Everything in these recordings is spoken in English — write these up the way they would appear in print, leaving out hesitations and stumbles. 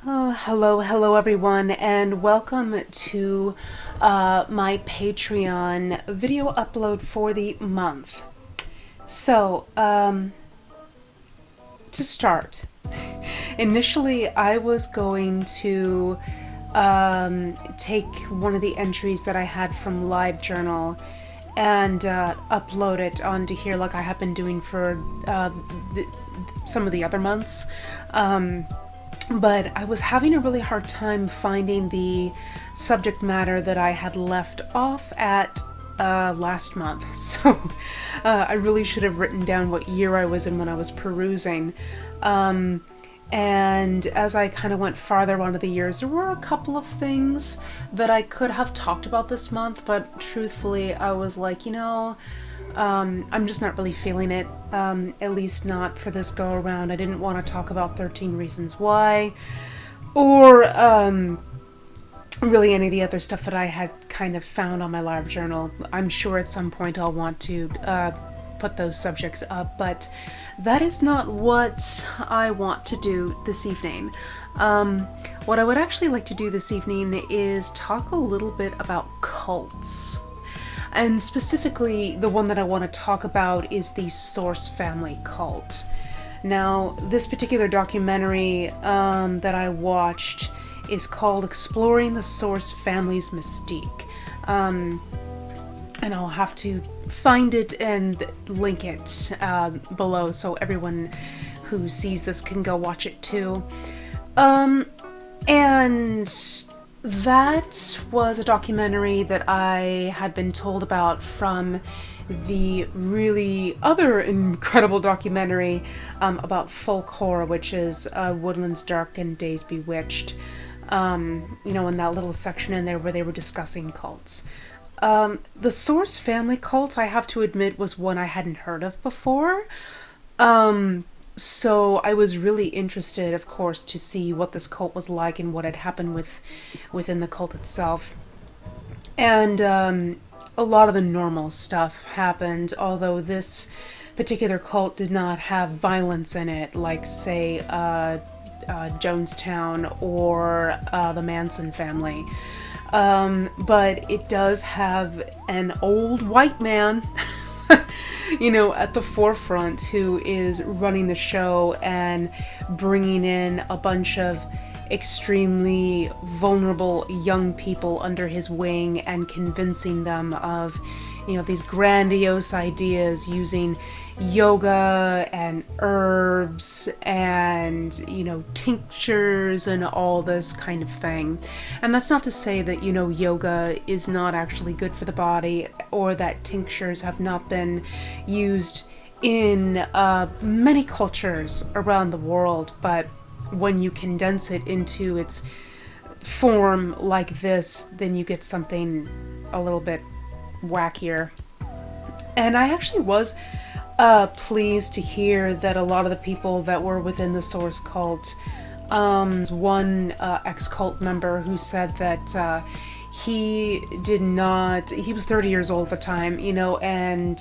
Oh, hello everyone, and welcome to my Patreon video upload for the month. So, to start, initially I was going to take one of the entries that I had from LiveJournal and upload it onto here like I have been doing for some of the other months. But I was having a really hard time finding the subject matter that I had left off at last month. So I really should have written down what year I was in when I was perusing. And as I kind of went farther onto the years, there were a couple of things that I could have talked about this month, but truthfully, I was like, I'm just not really feeling it, at least not for this go around. I didn't want to talk about 13 Reasons Why, or really any of the other stuff that I had kind of found on my LiveJournal. I'm sure at some point I'll want to put those subjects up, but that is not what I want to do this evening. What I would actually like to do this evening is talk a little bit about cults. And specifically, the one that I want to talk about is the Source family cult. Now, this particular documentary that I watched is called Exploring the Source Family's Mystique. And I'll have to find it and link it below so everyone who sees this can go watch it too. And that was a documentary that I had been told about from the really other incredible documentary about folk horror, which is Woodlands Dark and Days Bewitched. In that little section in there where they were discussing cults. The Source family cult, I have to admit, was one I hadn't heard of before. So I was really interested, of course, to see what this cult was like and what had happened within the cult itself. And a lot of the normal stuff happened, although this particular cult did not have violence in it, like, say, Jonestown or the Manson family. But it does have an old white man at the forefront who is running the show and bringing in a bunch of extremely vulnerable young people under his wing and convincing them of, these grandiose ideas using yoga and herbs and, tinctures and all this kind of thing. And that's not to say that, yoga is not actually good for the body or that tinctures have not been used in many cultures around the world, but when you condense it into its form like this, then you get something a little bit wackier. And I actually was pleased to hear that a lot of the people that were within the Source cult, one ex-cult member who said that he was 30 years old at the time, and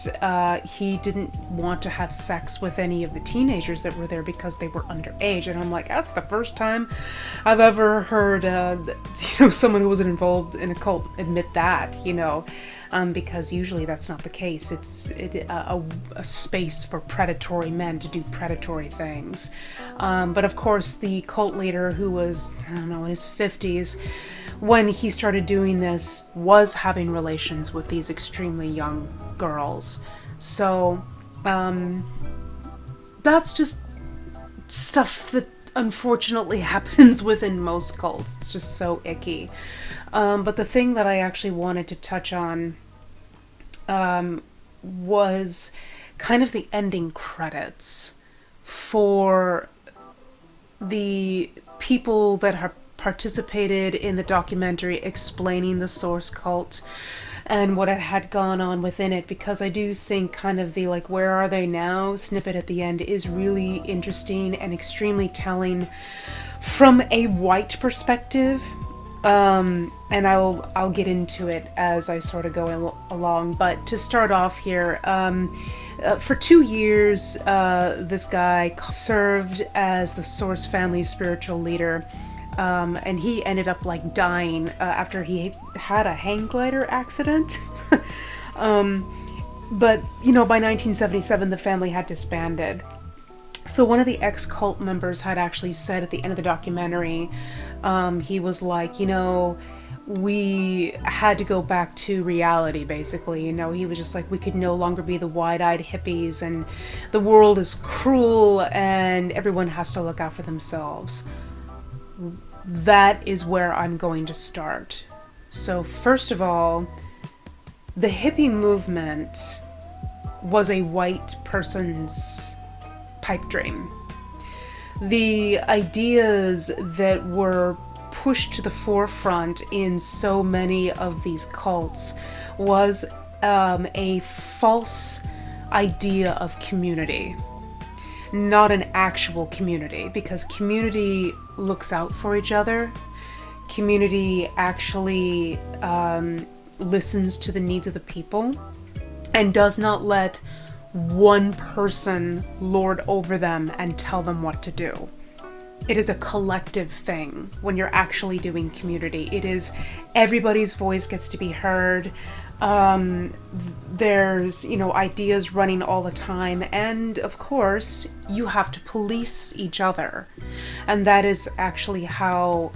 he didn't want to have sex with any of the teenagers that were there because they were underage. And I'm like, that's the first time I've ever heard someone who wasn't involved in a cult admit that, because usually that's not the case. It's a space for predatory men to do predatory things. But of course, the cult leader, who was, in his 50s, when he started doing this, was having relations with these extremely young girls. So, that's just stuff that unfortunately happens within most cults. It's just so icky. But the thing that I actually wanted to touch on was kind of the ending credits for the people that have participated in the documentary explaining the Source cult and what had gone on within it, because I do think kind of the where are they now snippet at the end is really interesting and extremely telling from a white perspective. And I'll get into it as I sort of go along. But to start off here, for 2 years, this guy served as the Source family's spiritual leader. and he ended up like dying after he had a hang glider accident. But by 1977 the family had disbanded. So one of the ex-cult members had actually said at the end of the documentary, he was like, we had to go back to reality, basically. He was just like, we could no longer be the wide-eyed hippies, and the world is cruel, and everyone has to look out for themselves. That is where I'm going to start. So first of all, the hippie movement was a white person's pipe dream. The ideas that were pushed to the forefront in so many of these cults was a false idea of community, not an actual community, because community looks out for each other. Community actually listens to the needs of the people and does not let one person lord over them and tell them what to do. It is a collective thing when you're actually doing community. It is everybody's voice gets to be heard. There's, ideas running all the time. And of course, you have to police each other. And that is actually how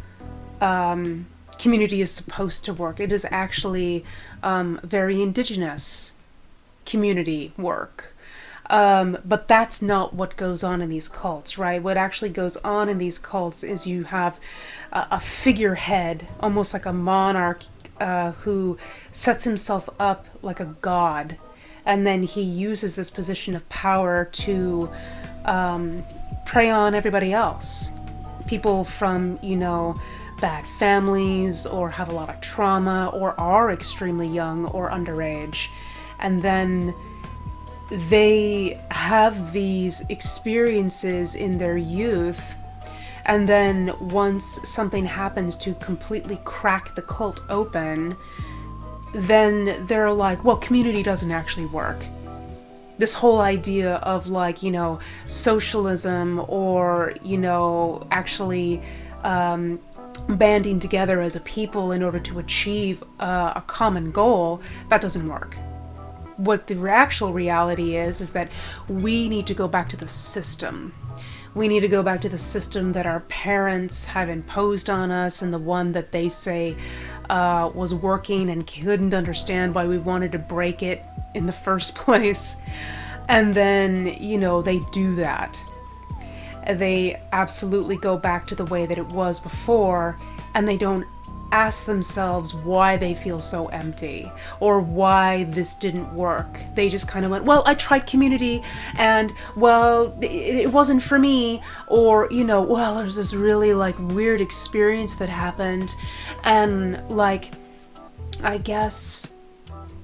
community is supposed to work. It is actually very indigenous community work. But that's not what goes on in these cults, right? What actually goes on in these cults is you have a figurehead, almost like a monarch, who sets himself up like a god, and then he uses this position of power to prey on everybody else. People from, bad families, or have a lot of trauma, or are extremely young or underage. And then they have these experiences in their youth, and then once something happens to completely crack the cult open, then they're like, well, community doesn't actually work. This whole idea of socialism, or, actually banding together as a people in order to achieve a common goal, that doesn't work. What the actual reality is that we need to go back to the system. We need to go back to the system that our parents have imposed on us, and the one that they say was working and couldn't understand why we wanted to break it in the first place. And then, they do that. They absolutely go back to the way that it was before, and they don't ask themselves why they feel so empty or why this didn't work. They just kind of went, well, I tried community and, well, it wasn't for me, or, well, there's this really weird experience that happened, and I guess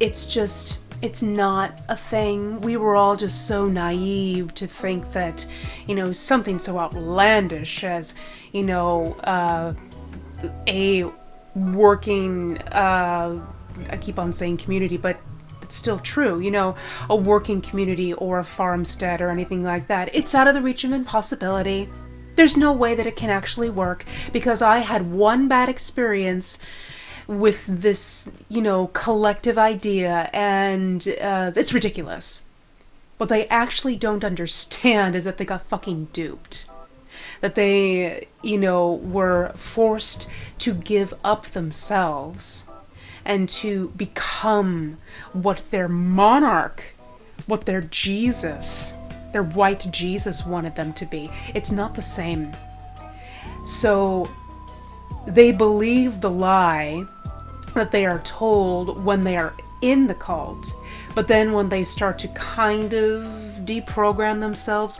it's not a thing. We were all just so naive to think that, something so outlandish as, a working, I keep on saying community, but it's still true, a working community or a farmstead or anything like that. It's out of the reach of impossibility. There's no way that it can actually work, because I had one bad experience with this, collective idea, and it's ridiculous. What they actually don't understand is that they got fucking duped. That they, were forced to give up themselves and to become what their monarch, what their Jesus, their white Jesus wanted them to be. It's not the same. So they believe the lie that they are told when they are in the cult, but then when they start to kind of deprogram themselves,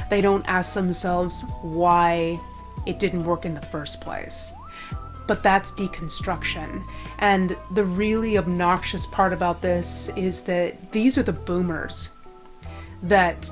they don't ask themselves why it didn't work in the first place. But that's deconstruction. And the really obnoxious part about this is that these are the boomers that,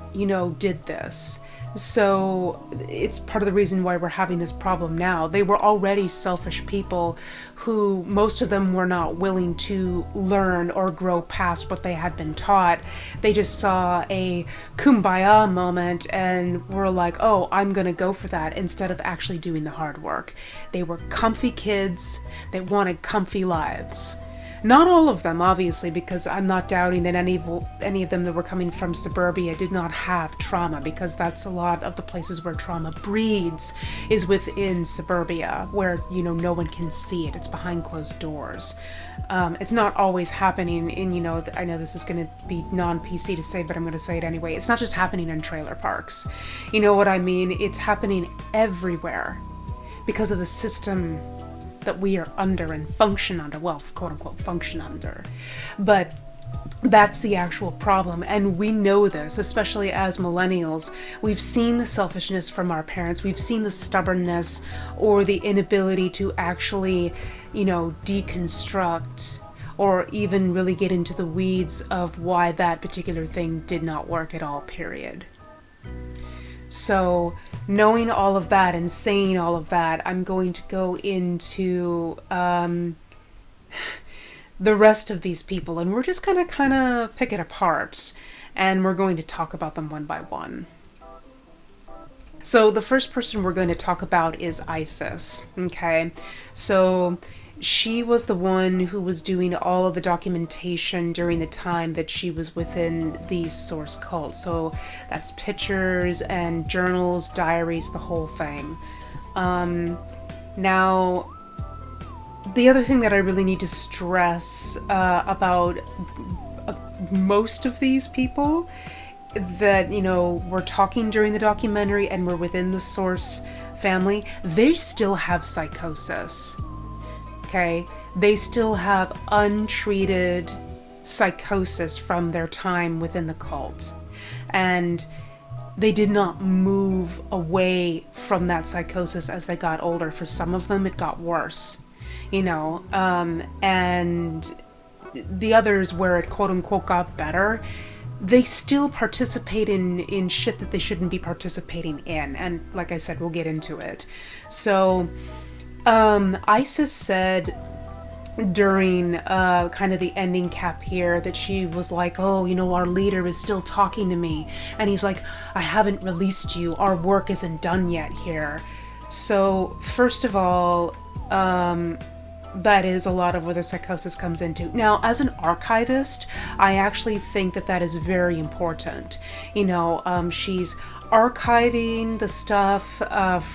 did this. So it's part of the reason why we're having this problem now. They were already selfish people who, most of them, were not willing to learn or grow past what they had been taught. They just saw a kumbaya moment and were like, oh, I'm gonna go for that, instead of actually doing the hard work. They were comfy kids that wanted comfy lives. Not all of them, obviously, because I'm not doubting that any of them that were coming from suburbia did not have trauma, because that's a lot of the places where trauma breeds, is within suburbia, where, you know, no one can see it. It's behind closed doors. It's not always happening in, you know, I know this is going to be non-PC to say, but I'm going to say it anyway. It's not just happening in trailer parks. You know what I mean? It's happening everywhere because of the system that we are under and function under, well, quote unquote function under. But that's the actual problem, and we know this, especially as millennials. We've seen the selfishness from our parents, we've seen the stubbornness or the inability to actually, you know, deconstruct or even really get into the weeds of why that particular thing did not work at all, period. So, knowing all of that and saying all of that, I'm going to go into the rest of these people, and we're just gonna kind of pick it apart, and we're going to talk about them one by one. So, the first person we're going to talk about is Isis, okay? So, she was the one who was doing all of the documentation during the time that she was within the Source cult. So that's pictures and journals, diaries, the whole thing. Now, the other thing that I really need to stress about most of these people that, you know, were talking during the documentary and were within the Source family, they still have psychosis. Okay, they still have untreated psychosis from their time within the cult. And they did not move away from that psychosis as they got older. For some of them, it got worse, you know, and the others where it quote unquote got better, they still participate in shit that they shouldn't be participating in. And like I said, we'll get into it. So, Isis said during kind of the ending cap here that she was like, oh, you know, our leader is still talking to me, and he's like, I haven't released you, our work isn't done yet here. So first of all, that is a lot of where the psychosis comes into. Now, as an archivist, I actually think that that is very important. You know, she's archiving the stuff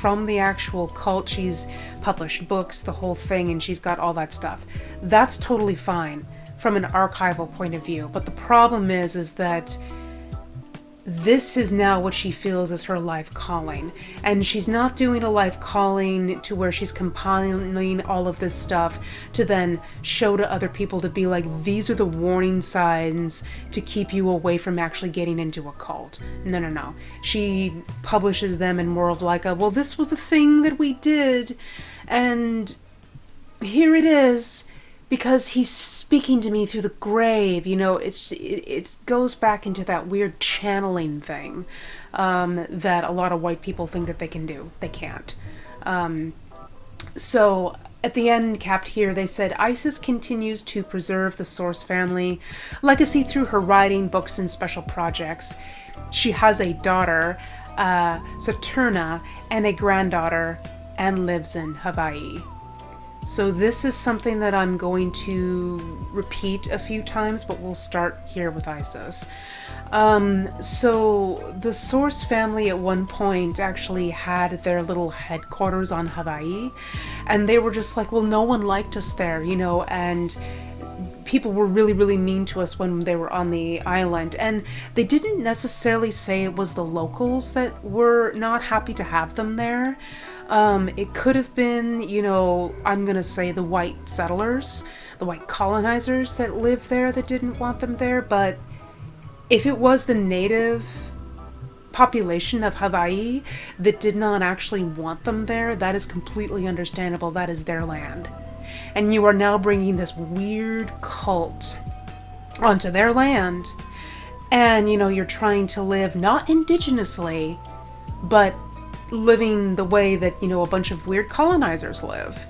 from the actual cult. She's published books, the whole thing, and she's got all that stuff. That's totally fine from an archival point of view. But the problem is that this is now what she feels is her life calling. And she's not doing a life calling to where she's compiling all of this stuff to then show to other people to be like, these are the warning signs to keep you away from actually getting into a cult. No. She publishes them in more of like a, well, this was the thing that we did, and here it is, because he's speaking to me through the grave. You know, it goes back into that weird channeling thing that a lot of white people think that they can do. They can't. So at the end, capped here, they said, Isis continues to preserve the Source family legacy through her writing, books, and special projects. She has a daughter, Saturna, and a granddaughter, and lives in Hawaii. So this is something that I'm going to repeat a few times, but we'll start here with Isis. So the Source family at one point actually had their little headquarters on Hawaii, and they were just like, well, no one liked us there, you know, and people were really, really mean to us when they were on the island. And they didn't necessarily say it was the locals that were not happy to have them there. It could have been, you know, I'm gonna say the white settlers, the white colonizers that lived there that didn't want them there. But if it was the native population of Hawaii that did not actually want them there, that is completely understandable. That is their land. And you are now bringing this weird cult onto their land, and, you know, you're trying to live not indigenously, but living the way that, a bunch of weird colonizers live.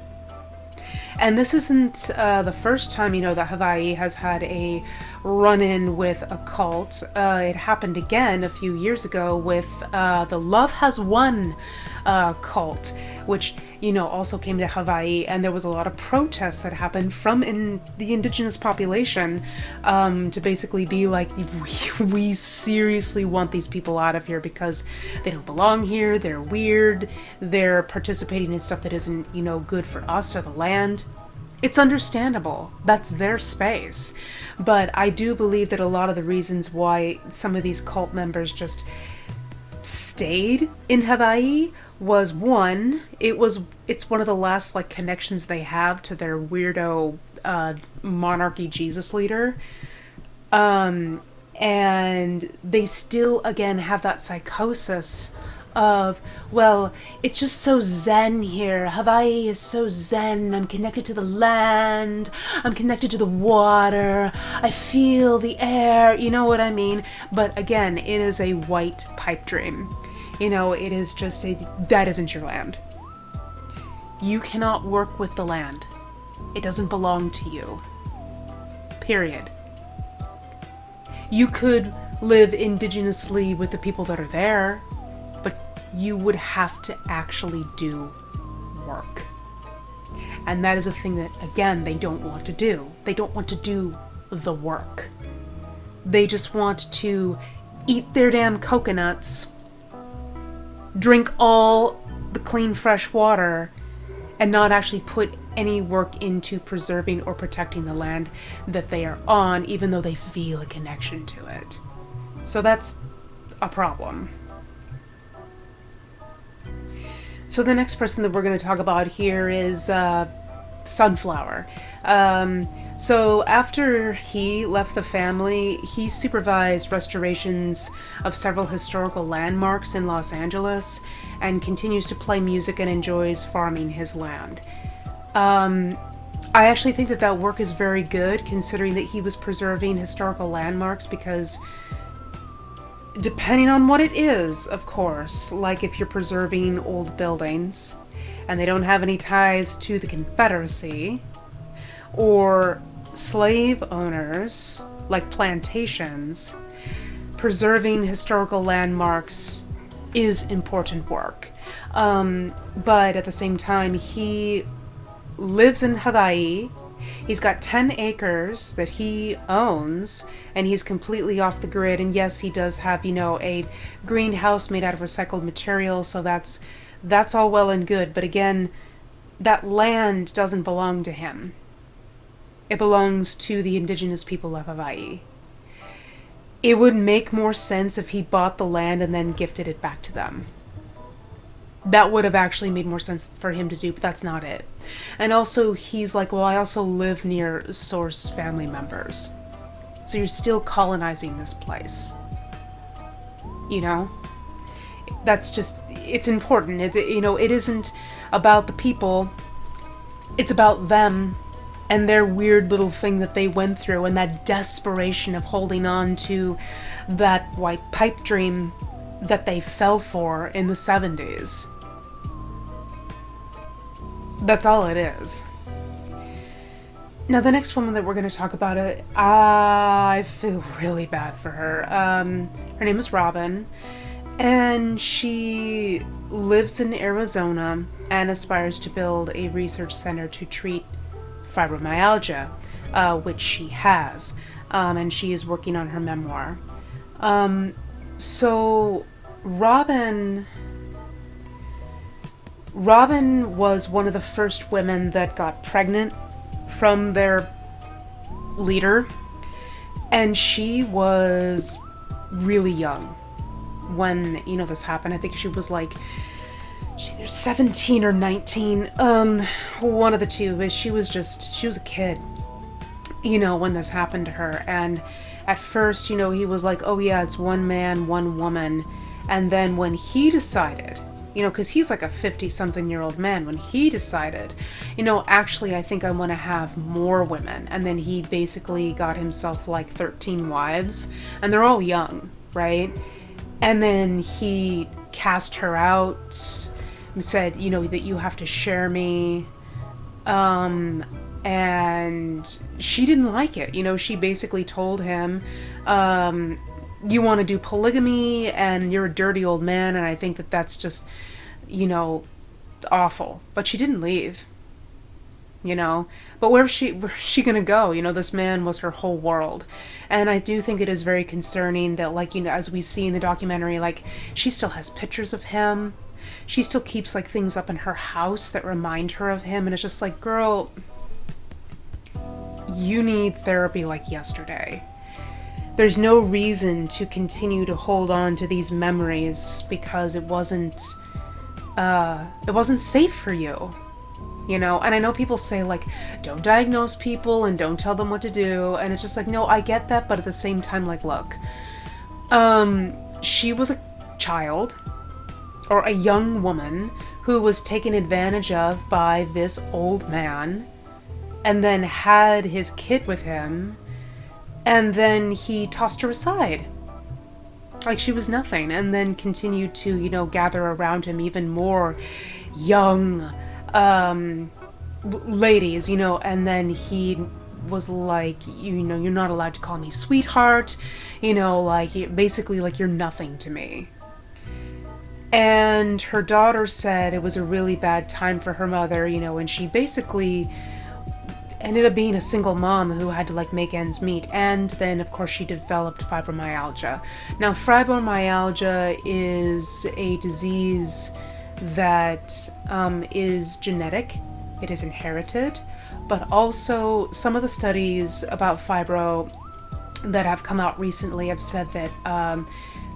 And this isn't the first time, that Hawaii has had a run-in with a cult. It happened again a few years ago with the Love Has Won cult, which, also came to Hawaii, and there was a lot of protests that happened from the indigenous population to basically be like, we seriously want these people out of here because they don't belong here, they're weird, they're participating in stuff that isn't, good for us or the land. It's understandable. That's their space. But I do believe that a lot of the reasons why some of these cult members just stayed in Hawaii was, one, it's one of the last connections they have to their weirdo monarchy Jesus leader. And they still, again, have that psychosis of, well, it's just so zen here. Hawaii is so zen. I'm connected to the land. I'm connected to the water. I feel the air. You know what I mean? But again, it is a white pipe dream. It is just that isn't your land. You cannot work with the land. It doesn't belong to you. Period. You could live indigenously with the people that are there, but you would have to actually do work. And that is a thing that, again, they don't want to do. They don't want to do the work. They just want to eat their damn coconuts, drink all the clean, fresh water, and not actually put any work into preserving or protecting the land that they are on, even though they feel a connection to it. So that's a problem. So the next person that we're going to talk about here is Sunflower. So after he left the family, he supervised restorations of several historical landmarks in Los Angeles and continues to play music and enjoys farming his land. I actually think that work is very good, considering that he was preserving historical landmarks, because depending on what it is, of course, like if you're preserving old buildings and they don't have any ties to the Confederacy, or slave owners, like plantations, preserving historical landmarks is important work. But at the same time, he lives in Hawaii. He's got 10 acres that he owns, and he's completely off the grid. And yes, he does have, a greenhouse made out of recycled material, so that's all well and good. But again, that land doesn't belong to him. It belongs to the indigenous people of Hawaii. It would make more sense if he bought the land and then gifted it back to them. That would have actually made more sense for him to do, but that's not it. And also, he's like, well, I also live near Source family members. So you're still colonizing this place. That's just, it's important. It isn't about the people. It's about them and their weird little thing that they went through, and that desperation of holding on to that white pipe dream that they fell for in the 70s. That's all it is. Now, the next woman that we're going to talk about, I feel really bad for her. Her name is Robin, and she lives in Arizona and aspires to build a research center to treat fibromyalgia, which she has, and she is working on her memoir. So Robin was one of the first women that got pregnant from their leader, and she was really young when this happened. I think she was like either 17 or 19, one of the two, but she was a kid, when this happened to her. And at first, he was like, oh yeah, it's one man, one woman. And then when he decided, because he's like a 50-something-year-old man, when he decided, actually, I think I want to have more women. And then he basically got himself like 13 wives, and they're all young, right? And then he cast her out, said, you know, that you have to share me. And she didn't like it. You know, she basically told him, you want to do polygamy and you're a dirty old man, and I think that that's just, you know, awful. But she didn't leave. You know, but where's she gonna go? You know, this man was her whole world. And I do think it is very concerning that, like, you know, as we see in the documentary, like, she still has pictures of him. She still keeps, like, things up in her house that remind her of him, and it's just like, girl, you need therapy like yesterday. There's no reason to continue to hold on to these memories because it wasn't safe for you. You know, and I know people say, like, don't diagnose people and don't tell them what to do, and it's just like, no, I get that, but at the same time, like, look, she was a child, or a young woman, who was taken advantage of by this old man, and then had his kid with him, and then he tossed her aside. Like she was nothing, and then continued to, you know, gather around him even more young ladies, you know, and then he was like, you know, you're not allowed to call me sweetheart, you know, like, basically, like, you're nothing to me. And her daughter said it was a really bad time for her mother, you know, and she basically ended up being a single mom who had to, like, make ends meet. And then, of course, she developed fibromyalgia. Now, fibromyalgia is a disease that is genetic. It is inherited, but also some of the studies about fibro that have come out recently have said that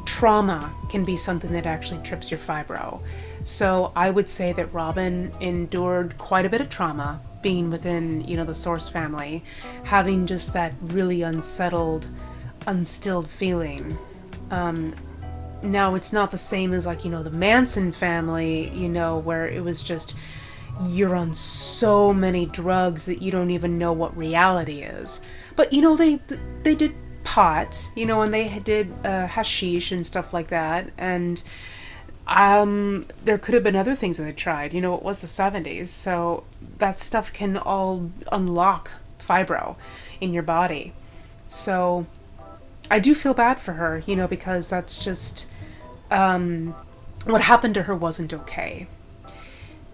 trauma can be something that actually trips your fibro. So I would say that Robin endured quite a bit of trauma being within, you know, the Source family, having just that really unsettled, unstilled feeling. Now, it's not the same as, like, you know, the Manson family, you know, where it was just, you're on so many drugs that you don't even know what reality is. But, you know, they did pot, you know, and they did hashish and stuff like that, and there could have been other things that they tried. You know, it was the 70s, so that stuff can all unlock fibro in your body. So I do feel bad for her, you know, because that's just, what happened to her wasn't okay.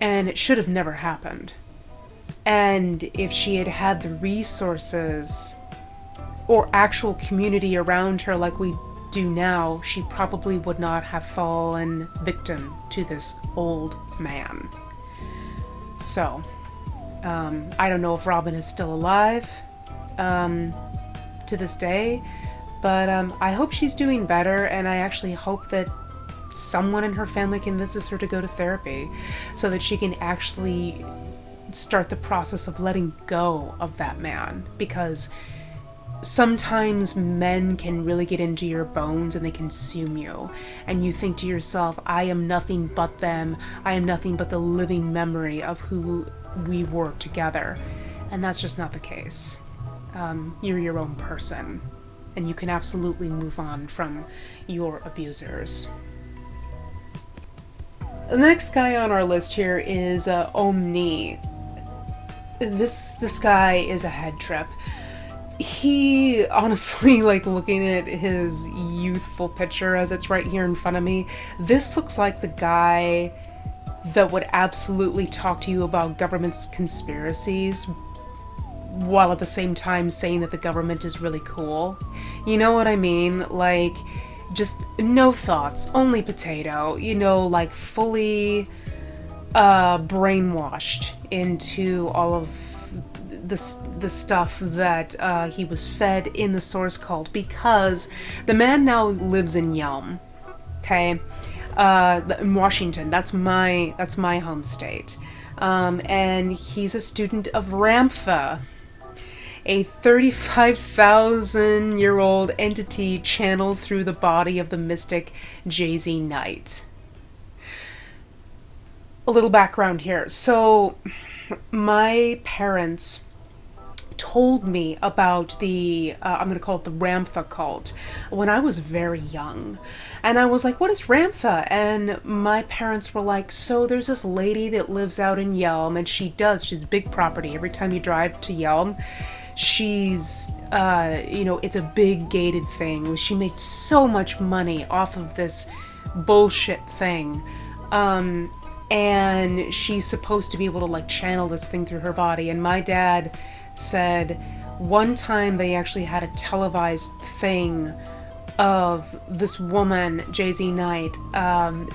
And it should have never happened. And if she had had the resources or actual community around her like we do now, she probably would not have fallen victim to this old man. So, I don't know if Robin is still alive to this day, but I hope she's doing better, and I actually hope that someone in her family convinces her to go to therapy so that she can actually start the process of letting go of that man, because sometimes men can really get into your bones and they consume you, and you think to yourself, I am nothing but them, I am nothing but the living memory of who we were together. And that's just not the case. You're your own person, and you can absolutely move on from your abusers. The next guy on our list here is Omni. This guy is a head trip. He, honestly, like, looking at his youthful picture as it's right here in front of me, this looks like the guy that would absolutely talk to you about government's conspiracies while at the same time saying that the government is really cool. You know what I mean? Like, just no thoughts, only potato, you know, like fully brainwashed into all of the stuff that he was fed in the Source cult, because the man now lives in Yelm, okay, in Washington. That's my home state, and he's a student of Ramtha, a 35,000-year-old entity channeled through the body of the mystic JZ Knight. A little background here. So, my parents told me about the, I'm going to call it the Ramtha cult, when I was very young. And I was like, what is Ramtha? And my parents were like, so there's this lady that lives out in Yelm, and she's a big property. Every time you drive to Yelm, she's, it's a big gated thing. She made so much money off of this bullshit thing. And she's supposed to be able to like channel this thing through her body. And my dad said one time they actually had a televised thing of this woman, JZ Knight,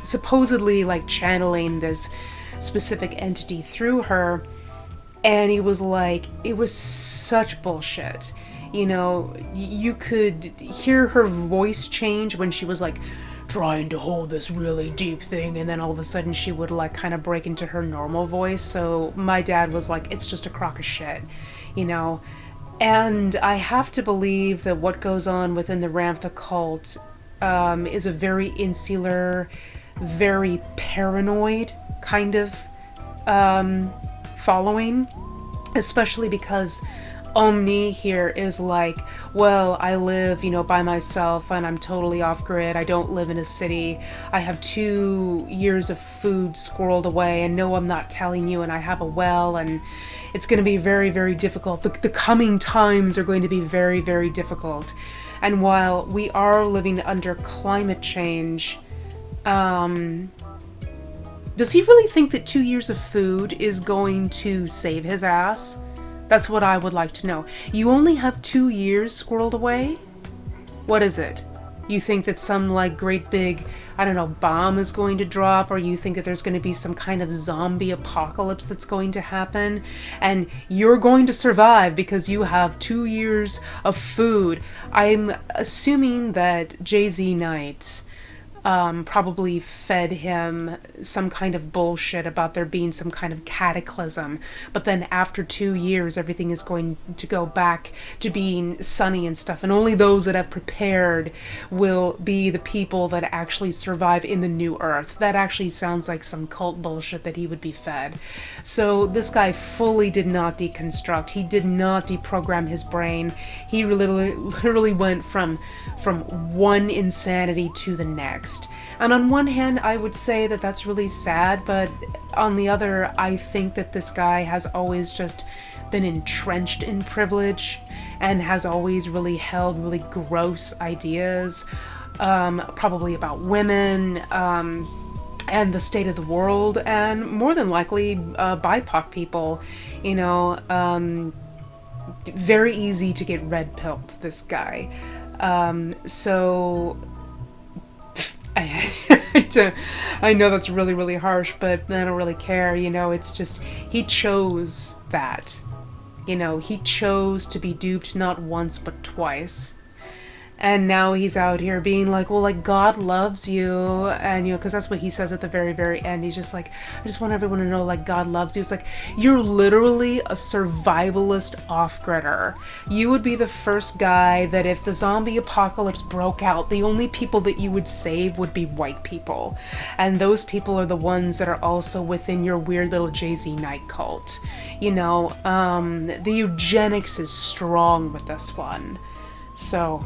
supposedly like channeling this specific entity through her. And he was like, it was such bullshit. You know, you could hear her voice change when she was like trying to hold this really deep thing, and then all of a sudden she would like kind of break into her normal voice. So my dad was like, it's just a crock of shit, you know. And I have to believe that what goes on within the Ramtha cult is a very insular, very paranoid kind of following, especially because Omni here is like, well, I live, by myself and I'm totally off grid. I don't live in a city. I have 2 years of food squirreled away, and no, I'm not telling you, and I have a well, and it's going to be very, very difficult. The coming times are going to be very, very difficult. And while we are living under climate change, does he really think that 2 years of food is going to save his ass? That's what I would like to know. You only have 2 years squirreled away? What is it? You think that some like great big, I don't know, bomb is going to drop, or you think that there's going to be some kind of zombie apocalypse that's going to happen, and you're going to survive because you have 2 years of food. I'm assuming that JZ Knight probably fed him some kind of bullshit about there being some kind of cataclysm, but then after 2 years everything is going to go back to being sunny and stuff, and only those that have prepared will be the people that actually survive in the new earth. That actually sounds like some cult bullshit that he would be fed. So this guy fully did not deconstruct. He did not deprogram his brain. He literally went from one insanity to the next. And on one hand, I would say that that's really sad, but on the other, I think that this guy has always just been entrenched in privilege and has always really held really gross ideas, probably about women, and the state of the world, and more than likely BIPOC people, very easy to get red pilled, this guy. So I know that's really, really harsh, but I don't really care, it's just, he chose that. He chose to be duped not once but twice. And now he's out here being like, well, like, God loves you. And, because that's what he says at the very, very end. He's just like, I just want everyone to know, like, God loves you. It's like, you're literally a survivalist off-gridder. You would be the first guy that if the zombie apocalypse broke out, the only people that you would save would be white people. And those people are the ones that are also within your weird little JZ Knight cult. The eugenics is strong with this one. So...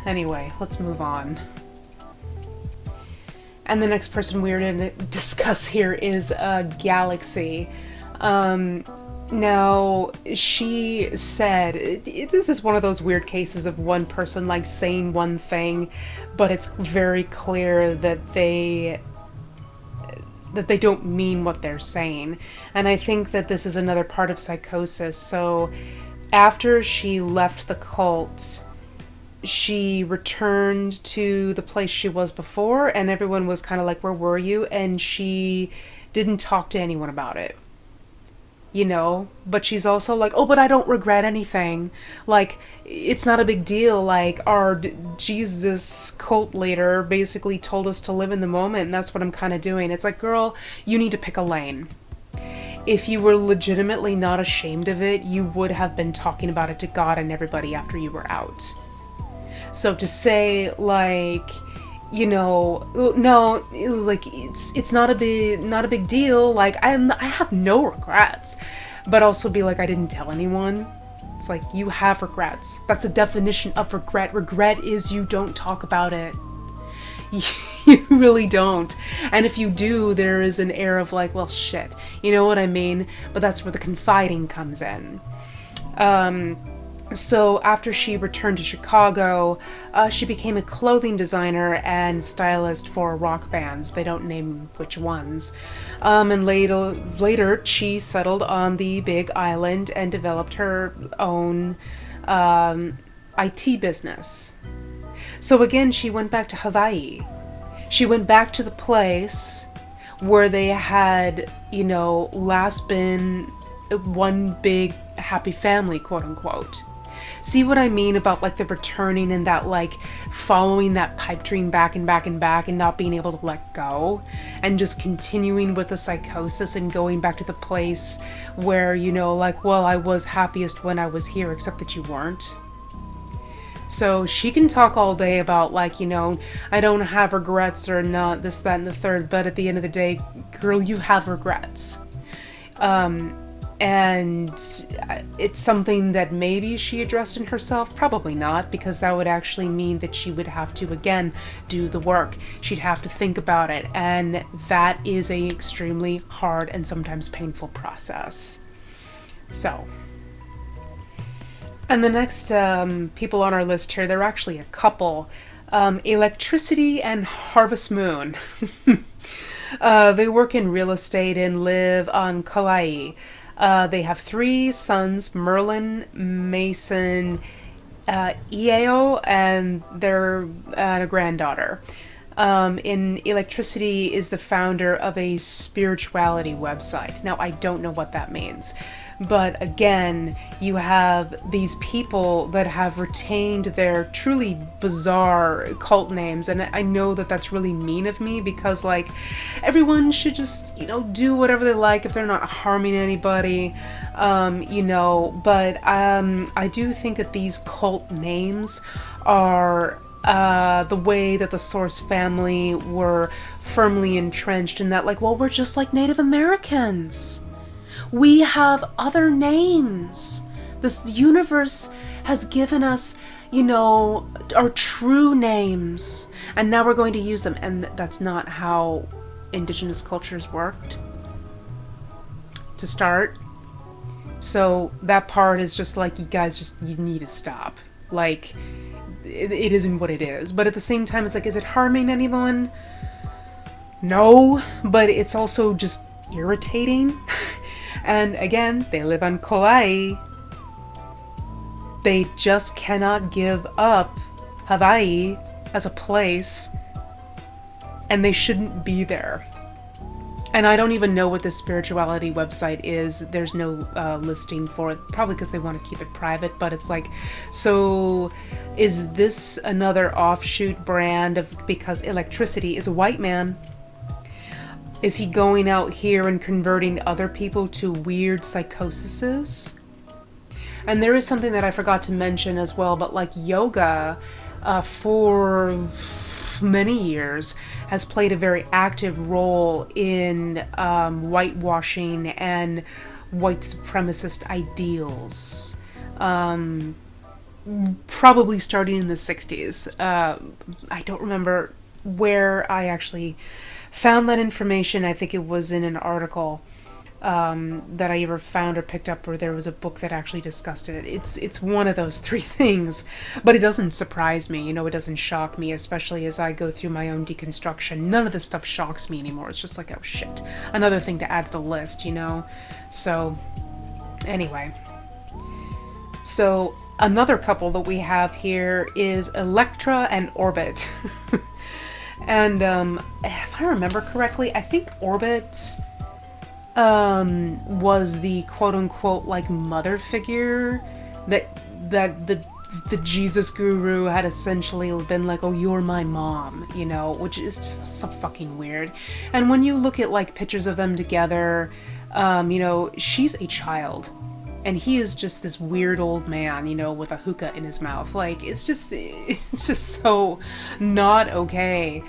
anyway, let's move on. And the next person we're going to discuss here is Galaxy. Now, she said, this is one of those weird cases of one person like saying one thing, but it's very clear that they don't mean what they're saying. And I think that this is another part of psychosis. So after she left the cult, she returned to the place she was before, and everyone was kind of like, where were you? And she didn't talk to anyone about it. But she's also like, oh, but I don't regret anything. Like, it's not a big deal. Like, our Jesus cult leader basically told us to live in the moment, and that's what I'm kind of doing. It's like, girl, you need to pick a lane. If you were legitimately not ashamed of it, you would have been talking about it to God and everybody after you were out. So to say, like, no, like, it's not a big deal. Like, I have no regrets, but also be like, I didn't tell anyone. It's like, you have regrets. That's the definition of regret. Regret is you don't talk about it. You really don't. And if you do, there is an air of like, well, shit. You know what I mean? But that's where the confiding comes in. So after she returned to Chicago, she became a clothing designer and stylist for rock bands. They don't name which ones. And later, she settled on the Big Island and developed her own IT business. So again, she went back to Hawaii. She went back to the place where they had, last been one big happy family, quote unquote. See what I mean about like the returning and that like following that pipe dream back and back and back and not being able to let go and just continuing with the psychosis and going back to the place where, like, well, I was happiest when I was here, except that you weren't. So she can talk all day about like, I don't have regrets or not this, that, and the third, but at the end of the day, girl, you have regrets. And it's something that maybe she addressed in herself, probably not, because that would actually mean that she would have to, again, do the work. She'd have to think about it, and that is a extremely hard and sometimes painful process. So, and the next people on our list here, they're actually a couple. Electricity and Harvest Moon. They work in real estate and live on Kauai. They have 3 sons, Merlin, Mason, Ieo, and their a granddaughter. In Electricity is the founder of a spirituality website. Now, I don't know what that means. But again, you have these people that have retained their truly bizarre cult names. And I know that that's really mean of me because, like, everyone should just, do whatever they like if they're not harming anybody, But I do think that these cult names are the way that the Source family were firmly entrenched in that, like, well, we're just like Native Americans. We have other names. This universe has given us, our true names, and now we're going to use them. And that's not how indigenous cultures worked, to start. So that part is just like, you guys you need to stop. Like, it isn't what it is. But at the same time, it's like, is it harming anyone? No, but it's also just irritating. And again, they live on Kauai. They just cannot give up Hawaii as a place, and they shouldn't be there. And I don't even know what this spirituality website is. There's no listing for it, probably because they want to keep it private, but it's like, so is this another offshoot brand of, because Electricity is a white man? Is he going out here and converting other people to weird psychoses? And there is something that I forgot to mention as well, but like yoga, for many years, has played a very active role in whitewashing and white supremacist ideals. Probably starting in the 60s. I don't remember where I actually found that information. I think it was in an article that I either found or picked up, or there was a book that actually discussed it. It's one of those 3 things, but it doesn't surprise me. It doesn't shock me, especially as I go through my own deconstruction. None of this stuff shocks me anymore. It's just like, oh shit, another thing to add to the list, So, anyway. So, another couple that we have here is Elektra and Orbit. And if I remember correctly, I think Orbit was the quote-unquote like mother figure that the Jesus guru had essentially been like, oh, you're my mom, which is just so fucking weird. And when you look at like pictures of them together, she's a child. And he is just this weird old man, with a hookah in his mouth. Like, it's just so not okay.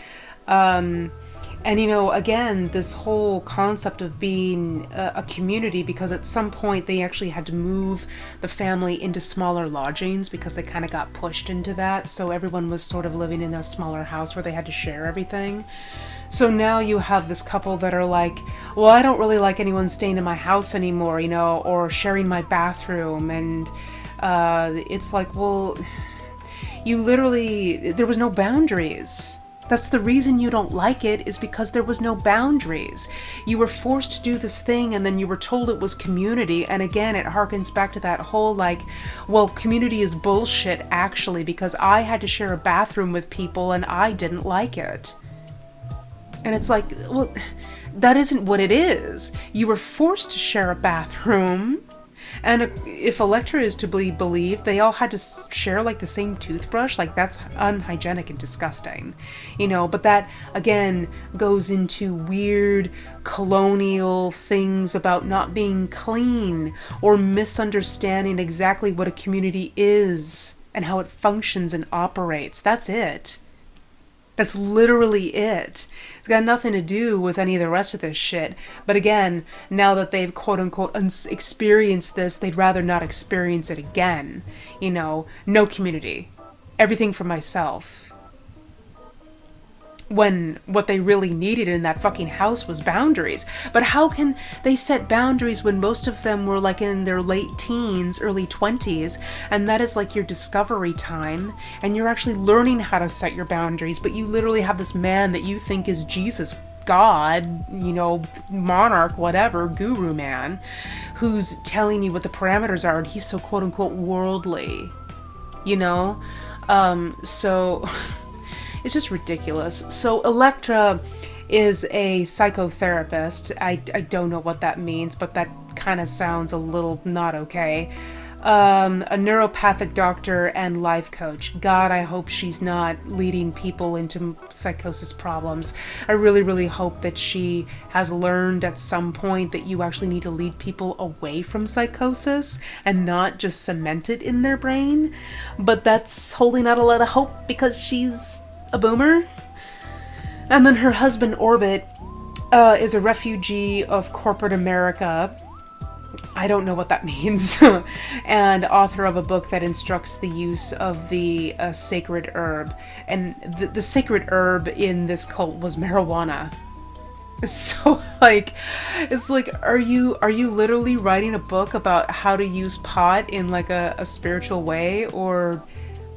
And you know, again, this whole concept of being a community, because at some point they actually had to move the family into smaller lodgings because they kind of got pushed into that. So everyone was sort of living in a smaller house where they had to share everything. So now you have this couple that are like, well, I don't really like anyone staying in my house anymore, you know, or sharing my bathroom. And it's like, well, you literally, there was no boundaries. That's the reason you don't like it, is because there was no boundaries. You were forced to do this thing, and then you were told it was community. And again, it harkens back to that whole like, well, community is bullshit actually, because I had to share a bathroom with people and I didn't like it. And it's like, well, that isn't what it is. You were forced to share a bathroom. And if Elektra is to be believed, they all had to share like the same toothbrush. Like, that's unhygienic and disgusting, you know. But that again goes into weird colonial things about not being clean, or misunderstanding exactly what a community is and how it functions and operates. That's it. That's literally it. It's got nothing to do with any of the rest of this shit. But again, now that they've quote-unquote experienced this, they'd rather not experience it again. You know, no community. Everything for myself. When what they really needed in that fucking house was boundaries. But how can they set boundaries when most of them were like in their late teens, early 20s, and that is like your discovery time, and you're actually learning how to set your boundaries, but you literally have this man that you think is Jesus, God, you know, monarch, whatever, guru man, who's telling you what the parameters are, and he's so quote-unquote worldly, you know? So... It's just ridiculous. So Elektra is a psychotherapist. I don't know what that means, but that kind of sounds a little not okay. A neuropathic doctor and life coach. God, I hope she's not leading people into psychosis problems. I really, really hope that she has learned at some point that you actually need to lead people away from psychosis and not just cement it in their brain. But that's holding out a lot of hope because she's a boomer. And then her husband Orbit is a refugee of corporate America. I don't know what that means. And author of a book that instructs the use of the sacred herb. And the sacred herb in this cult was marijuana. So like, it's like, are you literally writing a book about how to use pot in like a spiritual way, or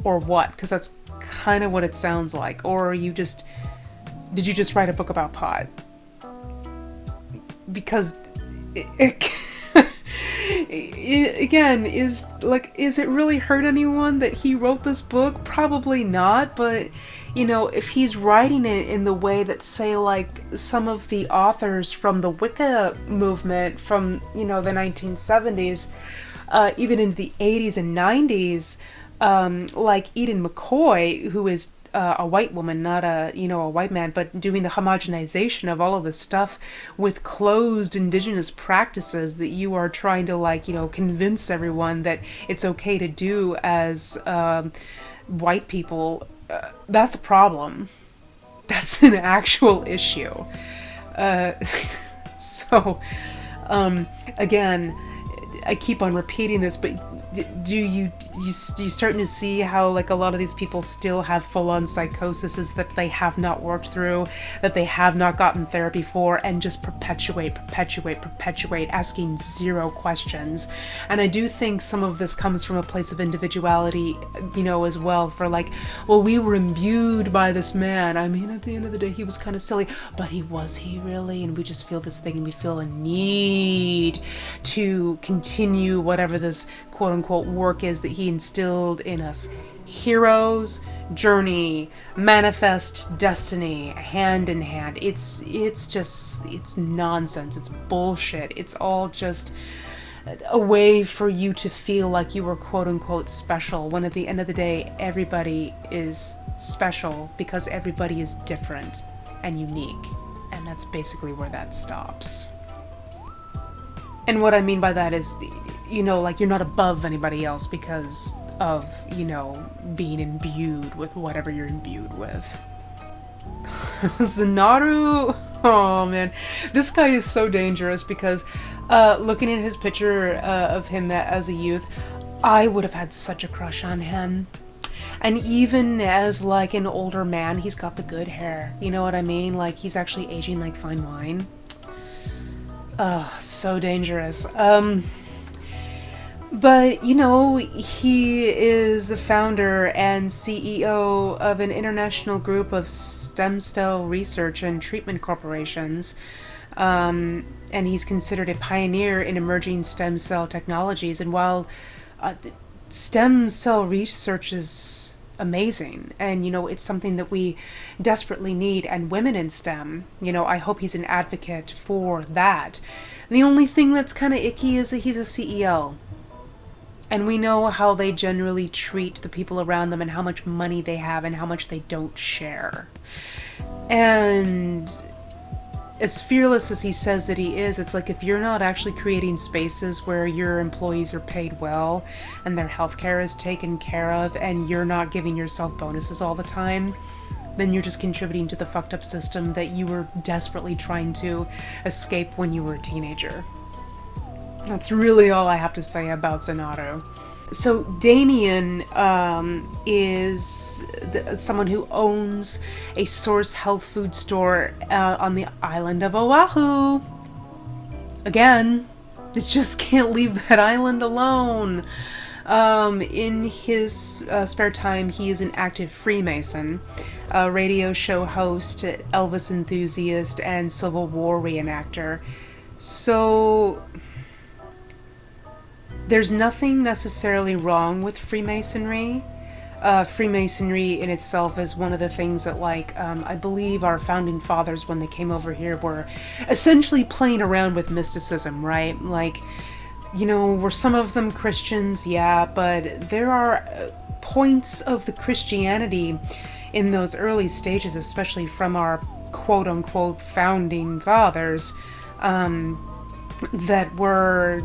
what? Because that's kind of what it sounds like. Or did you just write a book about pot? Because again, is it really hurt anyone that he wrote this book? Probably not. But you know, if he's writing it in the way that, say, like some of the authors from the Wicca movement from, you know, the 1970s, even into the 80s and 90s, like Eden McCoy, who is a white woman, not a white man, but doing the homogenization of all of this stuff with closed indigenous practices that you are trying to, like, you know, convince everyone that it's okay to do as white people. That's a problem. That's an actual issue. So, again, I keep on repeating this, but do you starting to see how, like, a lot of these people still have full-on psychoses that they have not worked through, that they have not gotten therapy for, and just perpetuate, asking zero questions. And I do think some of this comes from a place of individuality, you know, as well, for like, well, we were imbued by this man. I mean, at the end of the day, he was kind of silly, but was he really? And we just feel this thing, and we feel a need to continue whatever this quote-unquote work is that he instilled in us. Heroes, journey, manifest destiny, hand in hand. It's nonsense. It's bullshit. It's all just a way for you to feel like you were quote-unquote special, when at the end of the day, everybody is special because everybody is different and unique. And that's basically where that stops. And what I mean by that is, you know, like, you're not above anybody else because of, you know, being imbued with whatever you're imbued with. Zennaru, oh man, this guy is so dangerous because looking at his picture of him as a youth, I would have had such a crush on him. And even as like an older man, he's got the good hair. You know what I mean? Like he's actually aging like fine wine. So dangerous. But, you know, he is the founder and CEO of an international group of stem cell research and treatment corporations. And he's considered a pioneer in emerging stem cell technologies. And while stem cell research is amazing, and, you know, it's something that we desperately need, and women in STEM, you know, I hope he's an advocate for that. The only thing that's kind of icky is that he's a CEO. And we know how they generally treat the people around them and how much money they have and how much they don't share. And as fearless as he says that he is, it's like if you're not actually creating spaces where your employees are paid well and their healthcare is taken care of and you're not giving yourself bonuses all the time, then you're just contributing to the fucked up system that you were desperately trying to escape when you were a teenager. That's really all I have to say about Zennaru. So Damien is someone who owns a Source health food store on the island of Oahu. Again, they just can't leave that island alone. In his spare time, he is an active Freemason, a radio show host, Elvis enthusiast, and Civil War reenactor. So there's nothing necessarily wrong with Freemasonry. Freemasonry in itself is one of the things that, like, I believe our founding fathers, when they came over here, were essentially playing around with mysticism, right? Like, you know, were some of them Christians? Yeah, but there are points of the Christianity in those early stages, especially from our quote-unquote founding fathers, that were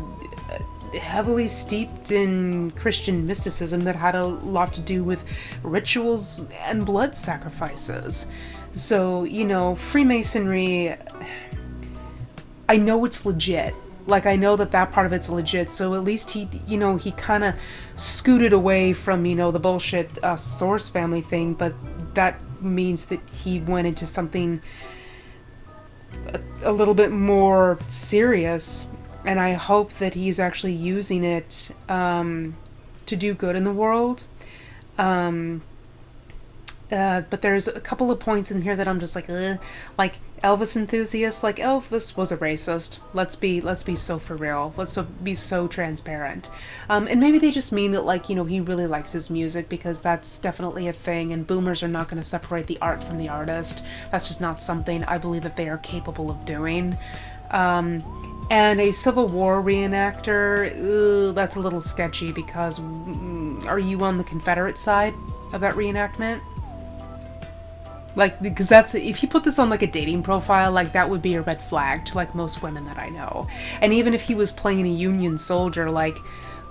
heavily steeped in Christian mysticism that had a lot to do with rituals and blood sacrifices. So, you know, Freemasonry, I know it's legit. Like, I know that part of it's legit, so at least he kind of scooted away from, you know, the bullshit Source family thing, but that means that he went into something a little bit more serious. And I hope that he's actually using it to do good in the world. But there's a couple of points in here that I'm just like, ugh. Like Elvis enthusiast. Like Elvis was a racist. Let's be so for real. Let's be so transparent. And maybe they just mean that, like, you know, he really likes his music, because that's definitely a thing. And boomers are not going to separate the art from the artist. That's just not something I believe that they are capable of doing. And a Civil War reenactor, that's a little sketchy, because are you on the Confederate side of that reenactment? Like, because that's, if you put this on like a dating profile, like that would be a red flag to like most women that I know. And even if he was playing a Union soldier, like,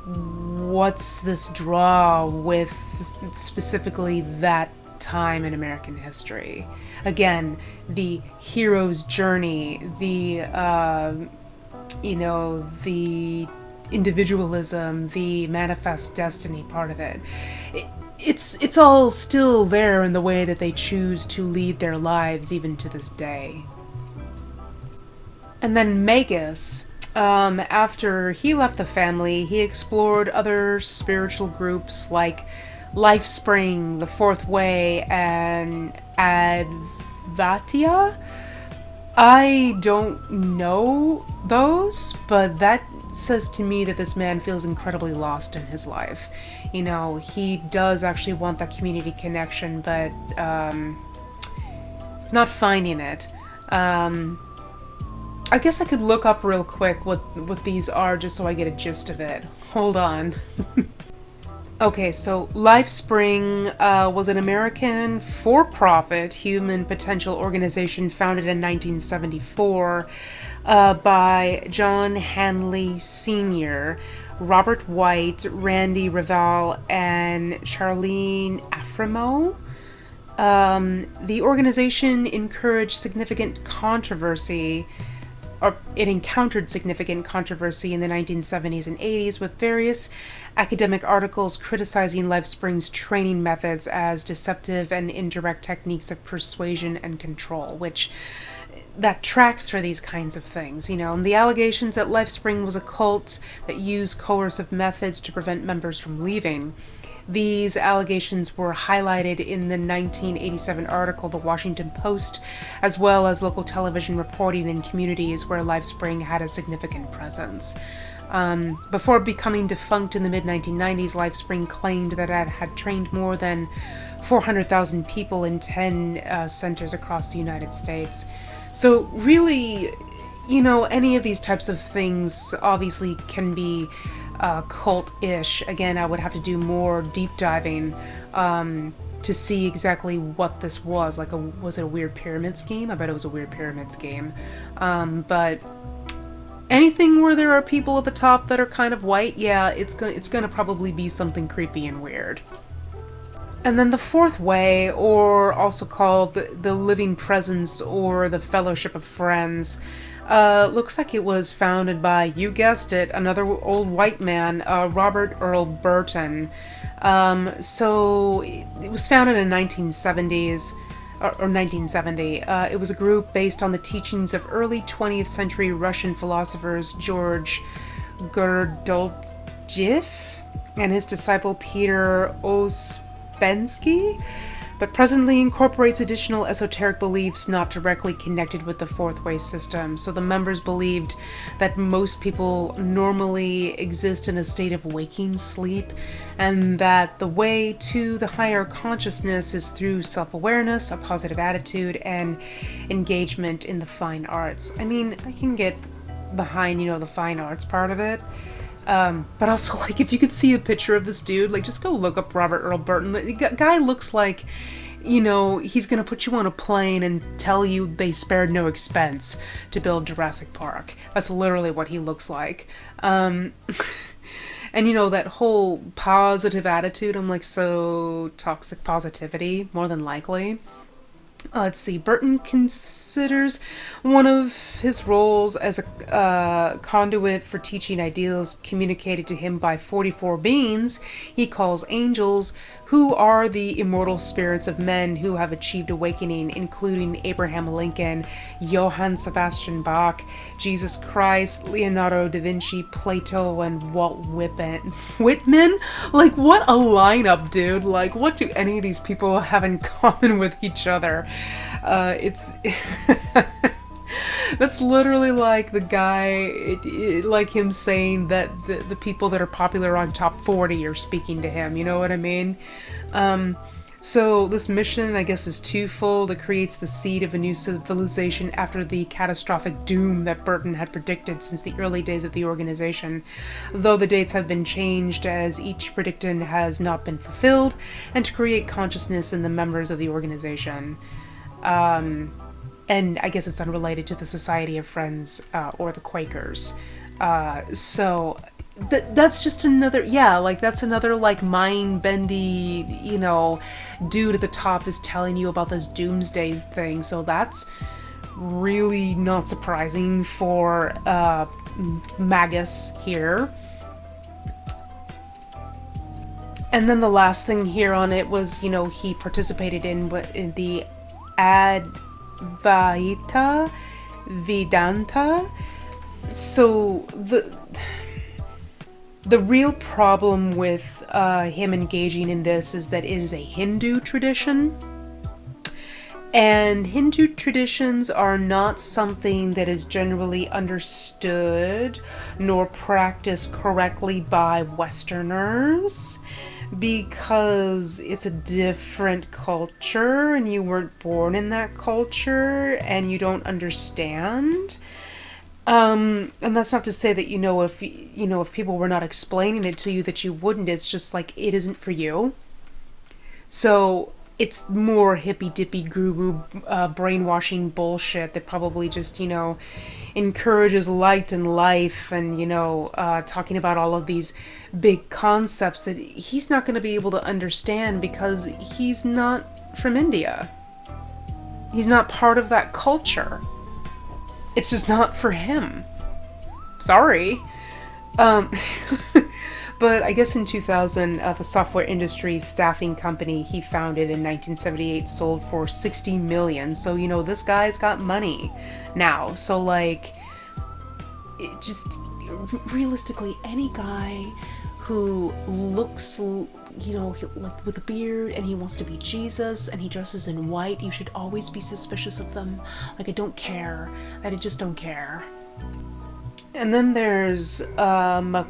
what's this draw with specifically that time in American history? Again, the hero's journey, the you know, the individualism, the manifest destiny part of it. It's all still there in the way that they choose to lead their lives even to this day. And then Magus, after he left the family, he explored other spiritual groups like Lifespring, The Fourth Way, and Advaita. I don't know those, but that says to me that this man feels incredibly lost in his life. You know, he does actually want that community connection, but he's not finding it. I guess I could look up real quick what these are, just so I get a gist of it. Hold on. Okay, so Lifespring was an American for-profit human potential organization founded in 1974 by John Hanley Sr., Robert White, Randy Raval, and Charlene Aframo. The organization encouraged significant controversy, or it encountered significant controversy in the 1970s and 80s with various academic articles criticizing Lifespring's training methods as deceptive and indirect techniques of persuasion and control, which that tracks for these kinds of things, and the allegations that Lifespring was a cult that used coercive methods to prevent members from leaving. These allegations were highlighted in the 1987 article, The Washington Post, as well as local television reporting in communities where Lifespring had a significant presence. Before becoming defunct in the mid-1990s, Lifespring claimed that it had trained more than 400,000 people in 10 centers across the United States. So really, any of these types of things obviously can be cult-ish. Again, I would have to do more deep diving to see exactly what this was. Was it a weird pyramid scheme? I bet it was a weird pyramid scheme. But anything where there are people at the top that are kind of white, yeah, it's gonna probably be something creepy and weird. And then the fourth way, or also called the Living Presence or the Fellowship of Friends, looks like it was founded by, you guessed it, another old white man, Robert Earl Burton. So it was founded in 1970s, or 1970. It was a group based on the teachings of early 20th century Russian philosophers George Gurdjieff and his disciple Peter Ouspensky, but presently incorporates additional esoteric beliefs not directly connected with the fourth way system. So the members believed that most people normally exist in a state of waking sleep, and that the way to the higher consciousness is through self-awareness, a positive attitude, and engagement in the fine arts. I mean, I can get behind, the fine arts part of it. But also, if you could see a picture of this dude, just go look up Robert Earl Burton. The guy looks like, he's gonna put you on a plane and tell you they spared no expense to build Jurassic Park. That's literally what he looks like. And that whole positive attitude, I'm like, so toxic positivity, more than likely. Let's see, Burton considers one of his roles as a conduit for teaching ideals communicated to him by 44 beings he calls angels, who are the immortal spirits of men who have achieved awakening, including Abraham Lincoln, Johann Sebastian Bach, Jesus Christ, Leonardo da Vinci, Plato, and Walt Whitman? What a lineup, dude. What do any of these people have in common with each other? It's... That's literally like the guy, like him saying that the people that are popular on Top 40 are speaking to him, you know what I mean? So this mission, I guess, is twofold. It creates the seed of a new civilization after the catastrophic doom that Burton had predicted since the early days of the organization, though the dates have been changed as each prediction has not been fulfilled, and to create consciousness in the members of the organization. And I guess it's unrelated to the Society of Friends or the Quakers. So that's just another, that's another mind-bendy, dude at the top is telling you about this doomsday thing. So that's really not surprising for Magus here. And then the last thing here on it was, he participated in the Advaita Vedanta. So the real problem with him engaging in this is that it is a Hindu tradition. And Hindu traditions are not something that is generally understood nor practiced correctly by Westerners, because it's a different culture and you weren't born in that culture and you don't understand. And that's not to say that, if people were not explaining it to you that you wouldn't. It's just it isn't for you. So it's more hippy-dippy guru brainwashing bullshit that probably just, encourages light and life and, talking about all of these big concepts that he's not going to be able to understand because he's not from India. He's not part of that culture. It's just not for him. Sorry. But I guess in 2000, the software industry staffing company he founded in 1978 sold for $60 million. So, this guy's got money now. So, like, it just, realistically, any guy who looks, like with a beard and he wants to be Jesus and he dresses in white, you should always be suspicious of them. Like, I don't care. I just don't care. And then there's, Makushla,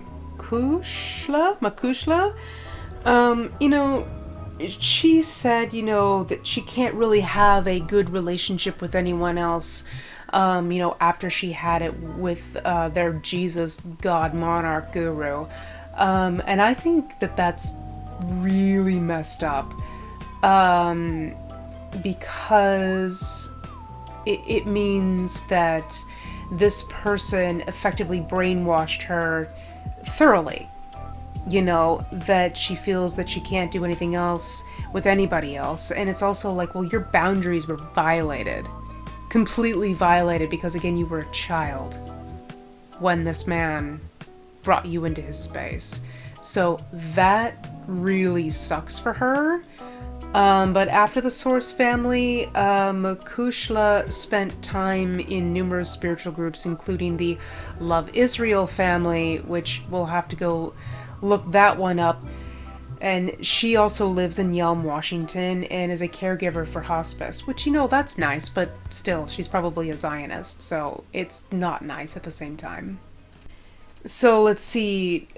she said, that she can't really have a good relationship with anyone else, after she had it with their Jesus God monarch guru. And I think that that's really messed up, because it means that this person effectively brainwashed her thoroughly, that she feels that she can't do anything else with anybody else. And it's also like, well, your boundaries were violated, completely violated, because again, you were a child when this man brought you into his space. So that really sucks for her. But after the Source family, Makushla spent time in numerous spiritual groups, including the Love Israel family, which we'll have to go look that one up. And she also lives in Yelm, Washington, and is a caregiver for hospice, which, that's nice, but still, she's probably a Zionist, so it's not nice at the same time. So let's see,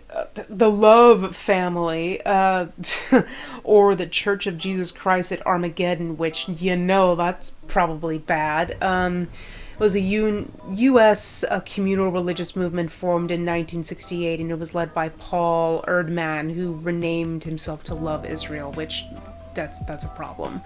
the Love family, or the Church of Jesus Christ at Armageddon, which, that's probably bad. It was a U.S. communal religious movement formed in 1968, and it was led by Paul Erdman, who renamed himself to Love Israel, which, that's a problem.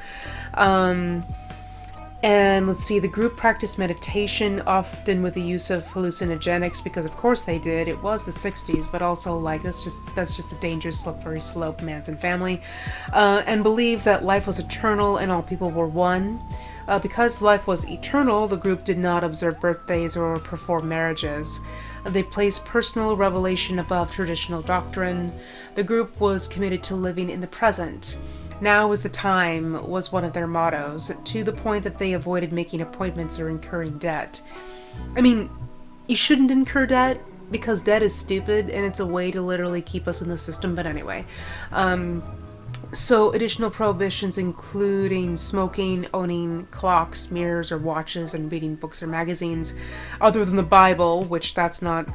And let's see, the group practiced meditation, often with the use of hallucinogenics, because of course they did. It was the 60s, but also, like, that's just a dangerous, slippery slope, Manson family. And believed that life was eternal and all people were one. Because life was eternal, the group did not observe birthdays or perform marriages. They placed personal revelation above traditional doctrine. The group was committed to living in the present. Now is the time was one of their mottos, to the point that they avoided making appointments or incurring debt. I mean, you shouldn't incur debt, because debt is stupid, and it's a way to literally keep us in the system, but anyway. So additional prohibitions including smoking, owning clocks, mirrors, or watches, and reading books or magazines other than the Bible, which that's not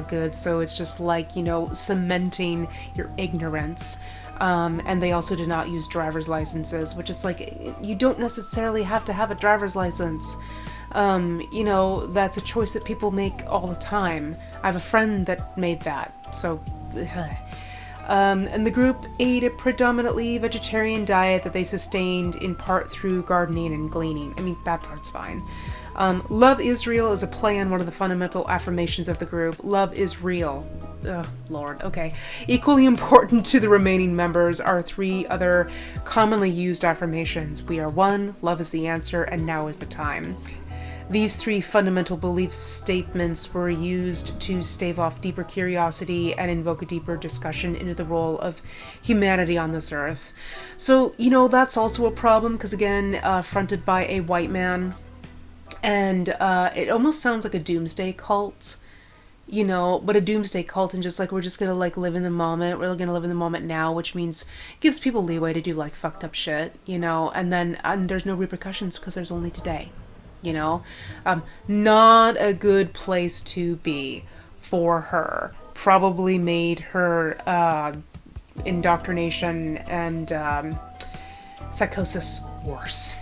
good. So it's just like, cementing your ignorance. And they also did not use driver's licenses, which is like, you don't necessarily have to have a driver's license. That's a choice that people make all the time. I have a friend that made that, so... and the group ate a predominantly vegetarian diet that they sustained in part through gardening and gleaning. I mean, that part's fine. Love Israel is a play on one of the fundamental affirmations of the group. Love is real. Oh, Lord. Okay. Equally important to the remaining members are three other commonly used affirmations. We are one, love is the answer, and now is the time. These three fundamental belief statements were used to stave off deeper curiosity and invoke a deeper discussion into the role of humanity on this earth. So, that's also a problem, because again, fronted by a white man, and it almost sounds like a doomsday cult, but a doomsday cult, and just like, we're just gonna like live in the moment, we're gonna live in the moment now, which means gives people leeway to do like fucked up shit, and there's no repercussions because there's only today. Not a good place to be for her. Probably made her indoctrination and psychosis worse.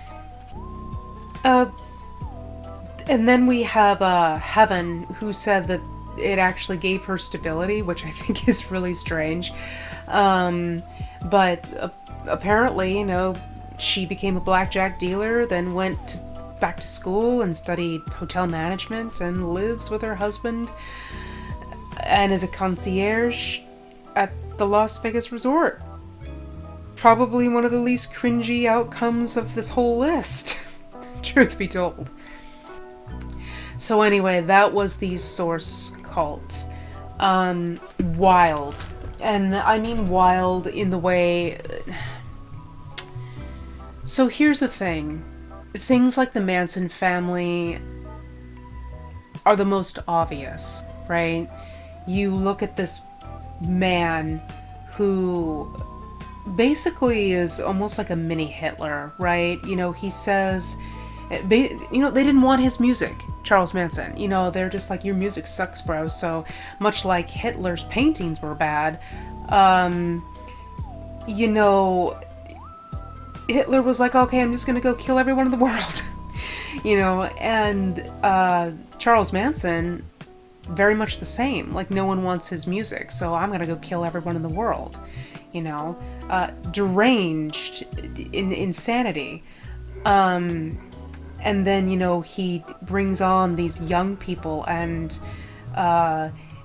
And then we have Heaven, who said that it actually gave her stability, which I think is really strange. But apparently, she became a blackjack dealer, then went back to school and studied hotel management, and lives with her husband and is a concierge at the Las Vegas resort. probably one of the least cringy outcomes of this whole list, truth be told. So anyway, that was the Source cult. Wild. And I mean wild in the way... So here's the thing. Things like the Manson family are the most obvious, right? You look at this man who basically is almost like a mini Hitler, right? You know, he says... they didn't want his music, Charles Manson. You know, they're just like, your music sucks, bro. So much like Hitler's paintings were bad, you know, Hitler was like, okay, I'm just gonna go kill everyone in the world. You know, and Charles Manson, very much the same. Like, no one wants his music, so I'm gonna go kill everyone in the world. You know, deranged, insanity. And then, you know, he brings on these young people and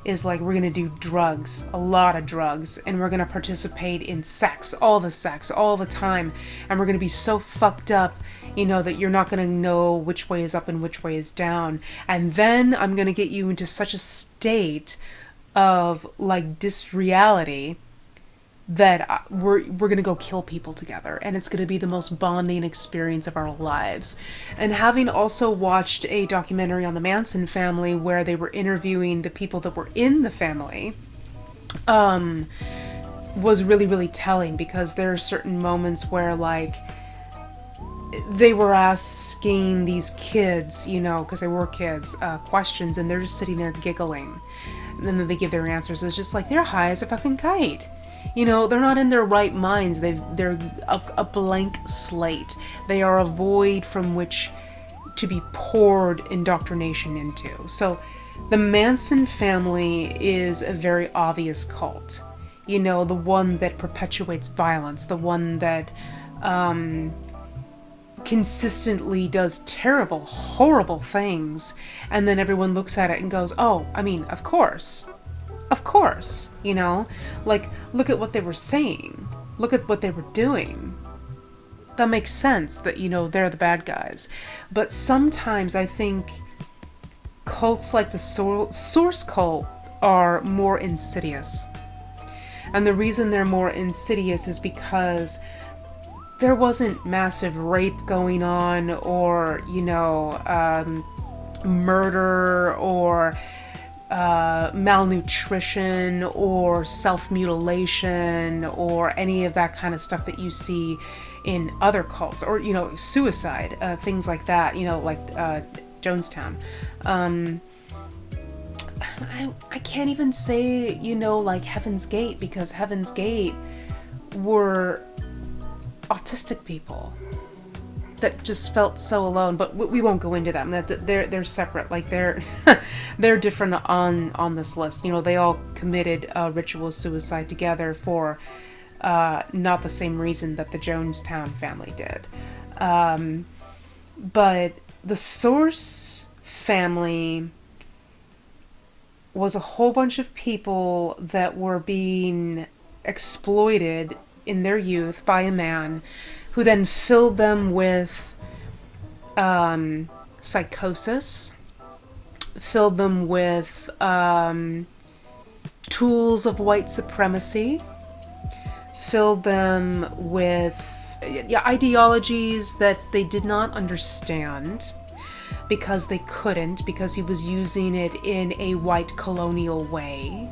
is like, we're gonna do drugs, a lot of drugs, and we're gonna participate in sex all the time, and we're gonna be so fucked up, you know, that you're not gonna know which way is up and which way is down. And then I'm gonna get you into such a state of, like, disreality that we're gonna go kill people together, and it's gonna be the most bonding experience of our lives. And having also watched a documentary on the Manson family where they were interviewing the people that were in the family, was really, really telling, because there are certain moments where, like, they were asking these kids, you know, because they were kids, questions, and they're just sitting there giggling, and then they give their answers. It's just like, they're high as a fucking kite. You know, they're not in their right minds. They're a blank slate. They are a void from which to be poured indoctrination into. So the Manson family is a very obvious cult. You know, the one that perpetuates violence, the one that consistently does terrible, horrible things, and then everyone looks at it and goes, oh, I mean, of course. Of course, you know? Like, look at what they were saying. Look at what they were doing. That makes sense that, you know, they're the bad guys. But sometimes I think cults like the Source cult are more insidious. And the reason they're more insidious is because there wasn't massive rape going on, or, you know, murder, or malnutrition, or self-mutilation, or any of that kind of stuff that you see in other cults, or, you know, suicide, things like that, you know, like Jonestown. I can't even say, you know, like Heaven's Gate, because Heaven's Gate were autistic people that just felt so alone, but we won't go into them. That they're separate. Like, they're they're different on this list. You know, they all committed ritual suicide together for not the same reason that the Jonestown family did. But the Source family was a whole bunch of people that were being exploited in their youth by a man who then filled them with psychosis, filled them with tools of white supremacy, filled them with ideologies that they did not understand, because they couldn't, because he was using it in a white colonial way.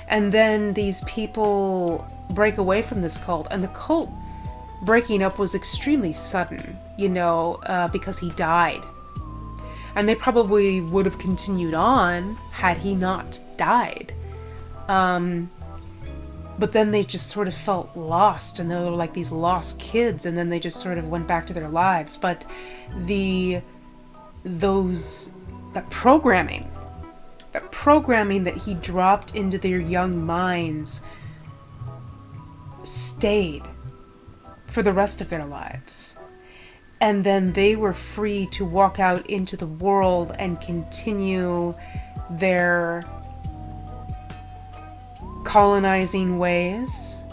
And then these people break away from this cult, and the cult breaking up was extremely sudden, you know, because he died. And they probably would have continued on had he not died. But then they just sort of felt lost, and they were like these lost kids, and then they just sort of went back to their lives. But that programming that he dropped into their young minds stayed for the rest of their lives. And then they were free to walk out into the world and continue their colonizing ways,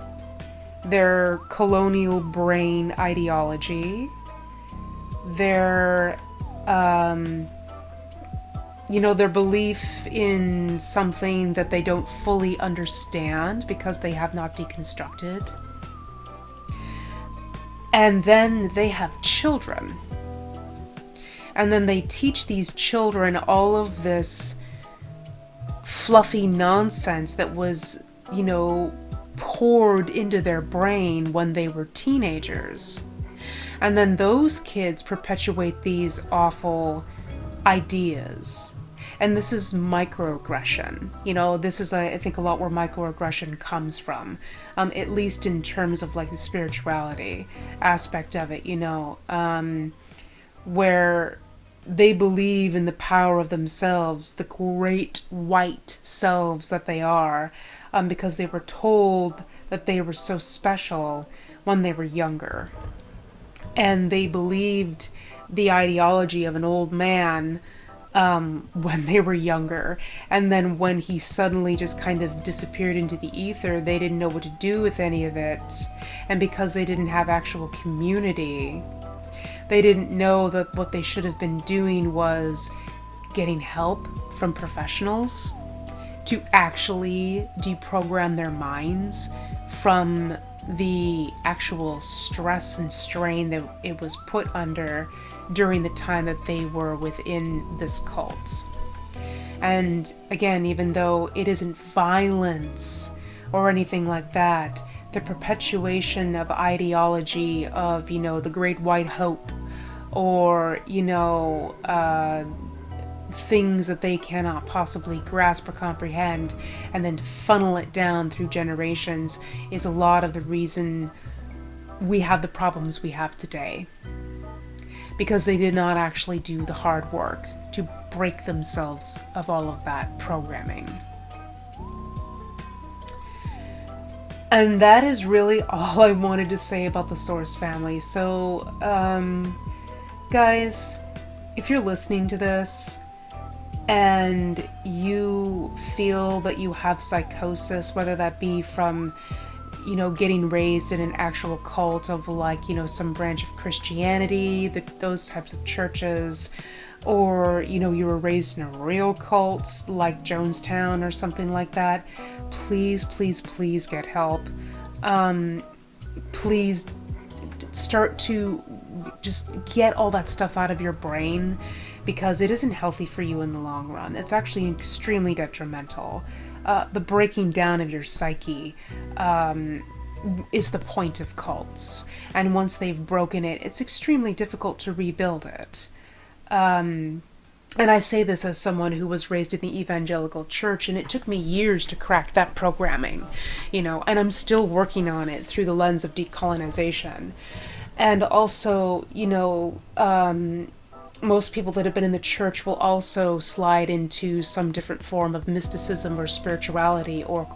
their colonial brain ideology, their their belief in something that they don't fully understand because they have not deconstructed. And then they have children. And then they teach these children all of this fluffy nonsense that was, poured into their brain when they were teenagers. And then those kids perpetuate these awful ideas. And this is microaggression. This is, I think, a lot where microaggression comes from, at least in terms of like the spirituality aspect of it, where they believe in the power of themselves, the great white selves that they are, because they were told that they were so special when they were younger. And they believed the ideology of an old man when they were younger. And then when he suddenly just kind of disappeared into the ether, they didn't know what to do with any of it. And because they didn't have actual community, they didn't know that what they should have been doing was getting help from professionals to actually deprogram their minds from the actual stress and strain that it was put under during the time that they were within this cult. And again, even though it isn't violence or anything like that, the perpetuation of ideology of, the great white hope, or, things that they cannot possibly grasp or comprehend, and then funnel it down through generations, is a lot of the reason we have the problems we have today. Because they did not actually do the hard work to break themselves of all of that programming. And that is really all I wanted to say about the Source family. So, guys, if you're listening to this and you feel that you have psychosis, whether that be from, getting raised in an actual cult of like, some branch of Christianity, those types of churches, or, you were raised in a real cult like Jonestown or something like that, please, please, please get help. Please start to just get all that stuff out of your brain, because it isn't healthy for you in the long run. It's actually extremely detrimental. The breaking down of your psyche is the point of cults. And once they've broken it, it's extremely difficult to rebuild it. And I say this as someone who was raised in the evangelical church, and it took me years to crack that programming, and I'm still working on it through the lens of decolonization. And also, most people that have been in the church will also slide into some different form of mysticism or spirituality or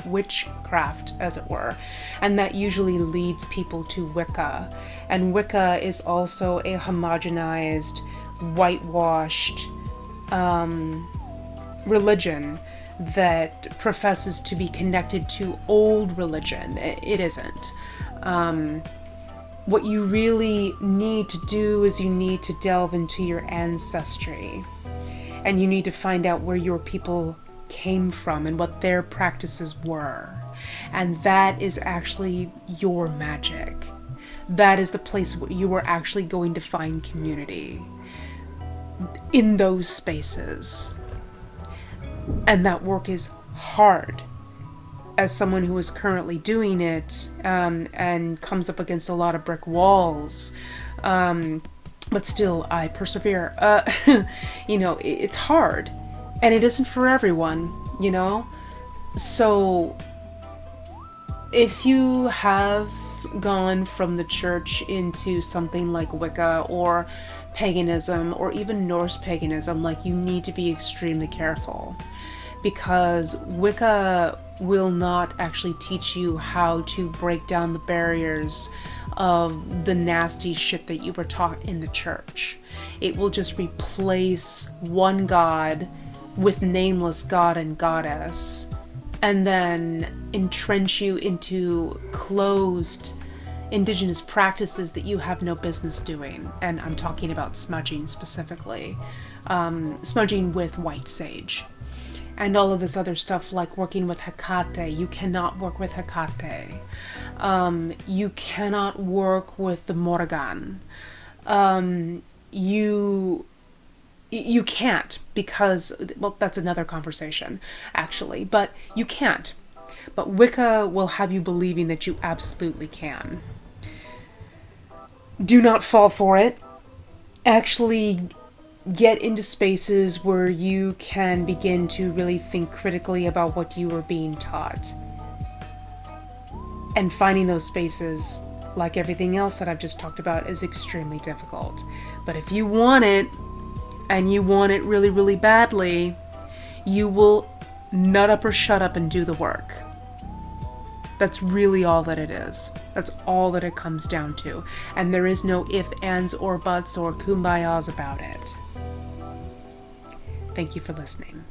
witchcraft, as it were. And that usually leads people to Wicca. And Wicca is also a homogenized, whitewashed religion that professes to be connected to old religion. It isn't. What you really need to do is you need to delve into your ancestry, and you need to find out where your people came from and what their practices were. And that is actually your magic. That is the place where you are actually going to find community, in those spaces. And that work is hard. As someone who is currently doing it, and comes up against a lot of brick walls, but still I persevere. It's hard, and it isn't for everyone, So if you have gone from the church into something like Wicca or paganism or even Norse paganism, you need to be extremely careful, because Wicca will not actually teach you how to break down the barriers of the nasty shit that you were taught in the church. It will just replace one god with nameless god and goddess and then entrench you into closed indigenous practices that you have no business doing. And I'm talking about smudging specifically. Smudging with white sage. And all of this other stuff like working with Hecate. You cannot work with Hecate. You cannot work with the Morrigan. You can't, because, well, that's another conversation, actually, but you can't. But Wicca will have you believing that you absolutely can. Do not fall for it. Actually get into spaces where you can begin to really think critically about what you are being taught. And finding those spaces, like everything else that I've just talked about, is extremely difficult. But if you want it, and you want it really, really badly, you will nut up or shut up and do the work. That's really all that it is. That's all that it comes down to. And there is no if, ands, or buts, or kumbayas about it. Thank you for listening.